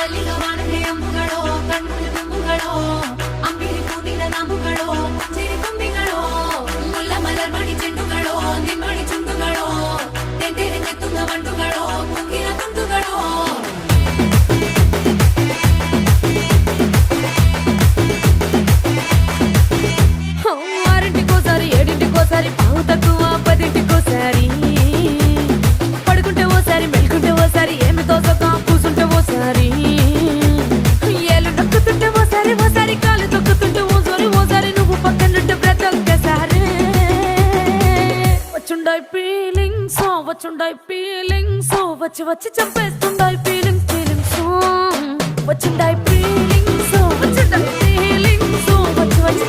ತಲ್ಲಿನ ವಾಣೆ ಅಂಬುಗಳೋ ಕಣ್ಣು ತುಂಬುಗಳೋ ಅಂಬಿರಿ ಕೂಡಿನ ನಾಮುಗಳೋ ಚಿರಿ ತುಂಬಿಗಳೋ ಮುಲ್ಲ ಮಲರ್ಮಣಿ ಚೆಂಡುಗಳೋ ನಿಮ್ಮಣಿ ಚುಂಡುಗಳೋ ತೆಂದೆರೆ ನೆತ್ತುಂಗ ಬಂಡುಗಳೋ ಕುಂಗಿನ ತುಂಡುಗಳೋ ఆరింటికోసారి ఏడింటికోసారి పావు తక్కువ పదింటికోసారి పడుకుంటే ఓసారి మెలుకుంటే ఓసారి ఏమి తోసక కూసుంటే ఓసారి ఏళ్ళు నొక్కుతుంటే ఓసారి ఓసారి కాలు తొక్కుతుంటే ఓసారి నువ్వు పక్కనుంటే ప్రతి ఒక్కసారి వచ్చుండాయి ఫీలింగ్స్ వచ్చి వచ్చి చంపేస్తుండాయి ఫీలింగ్స్ వచ్చుండాయి ఫీలింగ్స్ వచ్చి వచ్చి